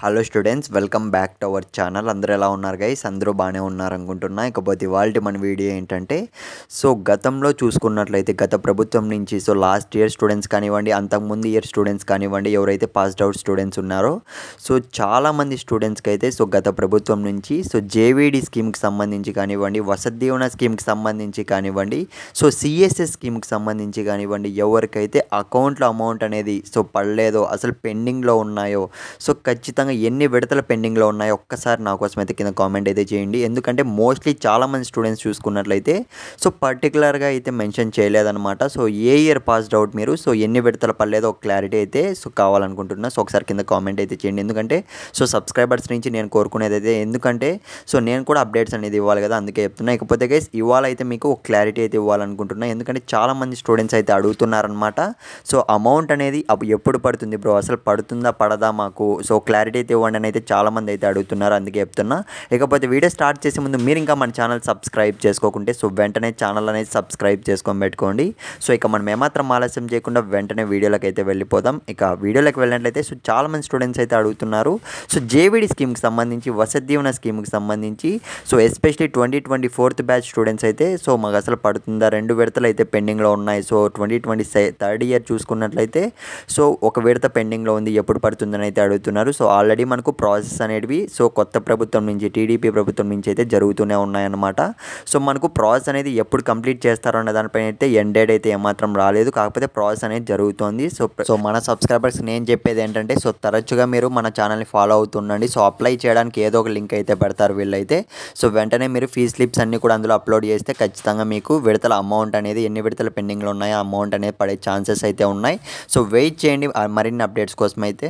Hello students, welcome back to our channel. అందరూ ఎలా ఉన్నారు గైస్? అందరూ బాగానే ఉన్నారనుకుంటున్నా. ఇకపోతే ఇవాల్టి మన వీడియో ఏంటంటే, గతంలో చూసుకున్నట్లయితే గత ప్రభుత్వం నుంచి లాస్ట్ ఇయర్ స్టూడెంట్స్ కానివ్వండి, అంతకుముందు ఇయర్ స్టూడెంట్స్ కానివ్వండి, ఎవరైతే పాస్డ్ అవుట్ స్టూడెంట్స్ ఉన్నారో చాలామంది స్టూడెంట్స్కి అయితే గత ప్రభుత్వం నుంచి జేవీడీ స్కీమ్కి సంబంధించి కానివ్వండి, వసతి దీవెన స్కీమ్కి సంబంధించి కానివ్వండి, సిఎస్ఎస్ స్కీమ్కి సంబంధించి కానివ్వండి, ఎవరికైతే అకౌంట్లో అమౌంట్ అనేది పడలేదో, అసలు పెండింగ్లో ఉన్నాయో, ఖచ్చితంగా ఎన్ని విడతల పెండింగ్లో ఉన్నాయో ఒక్కసారి నా కోసం అయితే కింద కామెంట్ అయితే చేయండి. ఎందుకంటే మోస్ట్లీ చాలామంది స్టూడెంట్స్ చూసుకున్నట్లయితే పర్టికులర్గా అయితే మెన్షన్ చేయలేదన్నమాట. ఏ ఇయర్ పాస్డ్ అవుట్ మీరు, ఎన్ని విడతలు పడలేదో ఒక క్లారిటీ అయితే కావాలనుకుంటున్నా. ఒకసారి కింద కామెంట్ అయితే చేయండి. ఎందుకంటే సబ్స్క్రైబర్స్ నుంచి నేను కోరుకునేది అయితే, ఎందుకంటే నేను కూడా అప్డేట్స్ అనేది ఇవ్వాలి కదా, అందుకే చెప్తున్నా. ఇకపోతే గైస్ ఇవాళ అయితే మీకు ఒక క్లారిటీ అయితే ఇవ్వాలనుకుంటున్నా. ఎందుకంటే చాలామంది స్టూడెంట్స్ అయితే అడుగుతున్నారనమాట. అమౌంట్ అనేది ఎప్పుడు పడుతుంది బ్రో, అసలు పడుతుందా పడదా మాకు, క్లారిటీ అయితే ఇవ్వండి అని అయితే చాలామంది అయితే అడుగుతున్నారు, అందుకే చెప్తున్నా. ఇకపోతే వీడియో స్టార్ట్ చేసే ముందు మీరు ఇంకా మన ఛానల్ సబ్స్క్రైబ్ చేసుకోకుంటే వెంటనే ఛానల్ అనేది సబ్స్క్రైబ్ చేసుకొని పెట్టుకోండి. ఇక మనం ఏమాత్రం ఆలస్యం చేయకుండా వెంటనే వీడియోలోకి అయితే వెళ్ళిపోదాం. ఇక వీడియోలోకి వెళ్ళినట్లయితే చాలామంది స్టూడెంట్స్ అయితే అడుగుతున్నారు జేవీడీ స్కీమ్కి సంబంధించి, వసతి దీవెన స్కీమ్కి సంబంధించి, ఎస్పెషలీ 2024 బ్యాచ్ స్టూడెంట్స్ అయితే మాకు అసలు పడుతుందా, 2 విడతలు అయితే పెండింగ్లో ఉన్నాయి. 2020 థర్డ్ ఇయర్ చూసుకున్నట్లయితే ఒక విడత పెండింగ్లో ఉంది, ఎప్పుడు పడుతుందని అయితే అడుగుతున్నారు. ఆల్రెడీ మనకు ప్రాసెస్ అనేటివి కొత్త ప్రభుత్వం నుంచి, టీడీపీ ప్రభుత్వం నుంచి అయితే జరుగుతూనే ఉన్నాయన్నమాట. మనకు ప్రాసెస్ అనేది ఎప్పుడు కంప్లీట్ చేస్తారో అనే దానిపైన అయితే ఎండ్ డేట్ అయితే ఏమాత్రం రాలేదు, కాకపోతే ప్రాసెస్ అనేది జరుగుతుంది. మన సబ్స్క్రైబర్స్ నేను చెప్పేది ఏంటంటే తరచుగా మీరు మన ఛానల్ని ఫాలో అవుతుండండి. అప్లై చేయడానికి ఏదో ఒక లింక్ అయితే పెడతారు వీళ్ళైతే. వెంటనే మీరు ఫీజ్ స్లిప్స్ అన్నీ కూడా అందులో అప్లోడ్ చేస్తే ఖచ్చితంగా మీకు విడతల అమౌంట్ అనేది, ఎన్ని విడతల పెండింగ్లో ఉన్నాయో అమౌంట్ అనేది పడే ఛాన్సెస్ అయితే ఉన్నాయి. వెయిట్ చేయండి మరిన్ని అప్డేట్స్ కోసం అయితే.